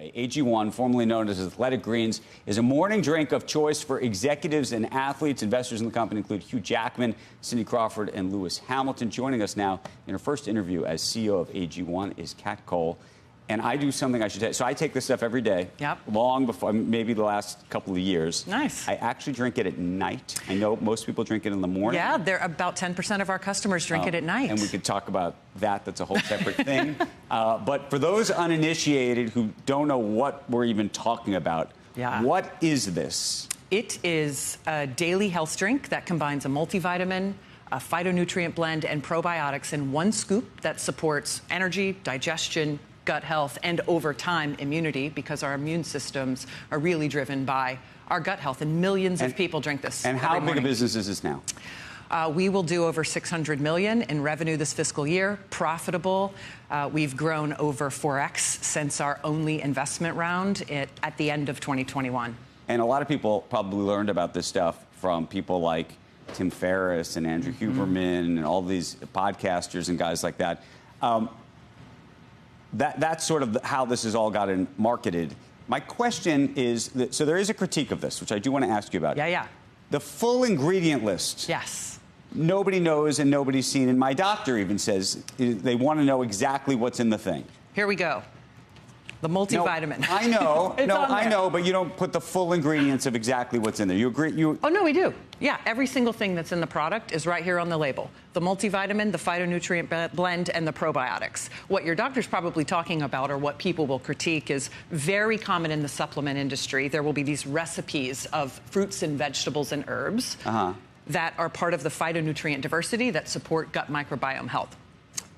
today. AG1, formerly known as Athletic Greens, is a morning drink of choice for executives and athletes. Investors in the company include Hugh Jackman, Cindy Crawford, and Lewis Hamilton. Joining us now in her first interview as CEO of AG1 is Kat Cole. And I do something I should tell you. So I take this stuff every day. Yep. Long before, maybe the last couple of years. Nice. I actually drink it at night. I know most people drink it in the morning. Yeah, about 10% of our customers drink it at night. And we could talk about that. That's a whole separate thing. But for those uninitiated who don't know what we're even talking about, what is this? It is a daily health drink that combines a multivitamin, a phytonutrient blend, and probiotics in one scoop that supports energy, digestion, gut health, and over time immunity, because our immune systems are really driven by our gut health, and millions of people drink this. And how big a business is this now? We will do over $600 million in revenue this fiscal year, profitable. We've grown over 4x since our only investment round at the end of 2021. And a lot of people probably learned about this stuff from people like Tim Ferriss and Andrew Huberman and all these podcasters and guys like that. That's sort of how this has all gotten marketed. My question is, so there is a critique of this, which I do want to ask you about. Yeah. The full ingredient list. Yes. Nobody knows and nobody's seen, and my doctor even says they want to know exactly what's in the thing. Here we go. The multivitamin. No, I know. I know, but you don't put the full ingredients of exactly what's in there. You agree? Oh, no, we do. Yeah, every single thing that's in the product is right here on the label. The multivitamin, the phytonutrient blend, and the probiotics. What your doctor's probably talking about, or what people will critique, is very common in the supplement industry. There will be these recipes of fruits and vegetables and herbs that are part of the phytonutrient diversity that support gut microbiome health.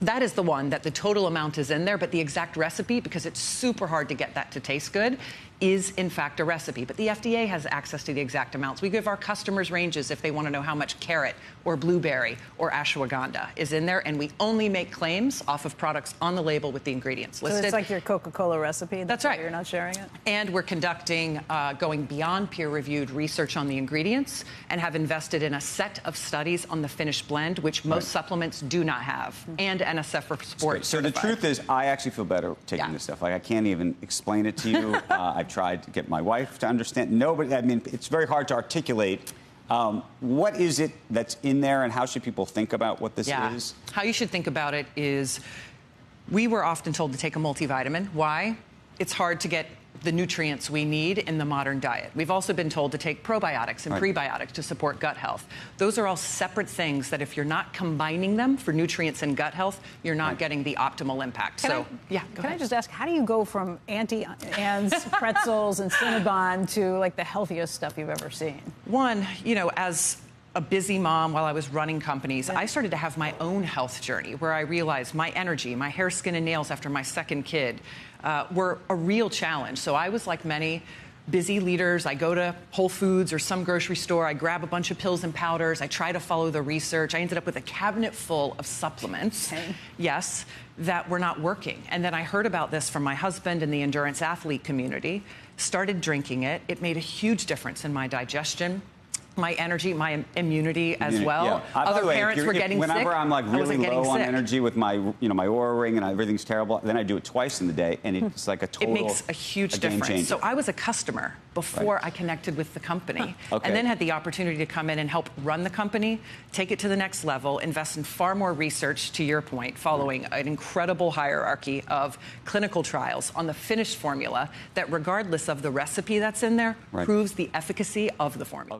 That is the one that the total amount is in there, but the exact recipe, because it's super hard to get that to taste good, is in fact a recipe. But the FDA has access to the exact amounts. We give our customers ranges if they want to know how much carrot or blueberry or ashwagandha is in there, and we only make claims off of products on the label with the ingredients listed. So it's like your Coca-Cola recipe? That's right. You're not sharing it? And we're conducting, going beyond peer-reviewed research on the ingredients, and have invested in a set of studies on the finished blend, which most supplements do not have, and NSF for Sport. So the truth is, I actually feel better taking this stuff. Like, I can't even explain it to you. I've tried to get my wife to understand. Nobody, I mean, it's very hard to articulate. What is it that's in there, and how should people think about what this is? How you should think about it is, we were often told to take a multivitamin. Why? It's hard to get the nutrients we need in the modern diet. We've also been told to take probiotics and prebiotics to support gut health. Those are all separate things that if you're not combining them for nutrients and gut health, you're not getting the optimal impact. Can I just ask, how do you go from Auntie Anne's pretzels and Cinnabon to like the healthiest stuff you've ever seen? One, you know, as a busy mom while I was running companies, I started to have my own health journey where I realized my energy, my hair, skin, and nails after my second kid were a real challenge. So I was like many busy leaders. I go to Whole Foods or some grocery store. I grab a bunch of pills and powders. I try to follow the research. I ended up with a cabinet full of supplements, that were not working. And then I heard about this from my husband in the endurance athlete community, started drinking it. It made a huge difference in my digestion, my energy, my immunity as well. Other parents were getting sick. Whenever I'm like really low on energy with my, my Oura ring and everything's terrible, then I do it twice in the day, and it's like a total. It makes a huge difference. So I was a customer before I connected with the company, and then had the opportunity to come in and help run the company, take it to the next level, invest in far more research, to your point, following an incredible hierarchy of clinical trials on the finished formula that, regardless of the recipe that's in there, proves the efficacy of the formula.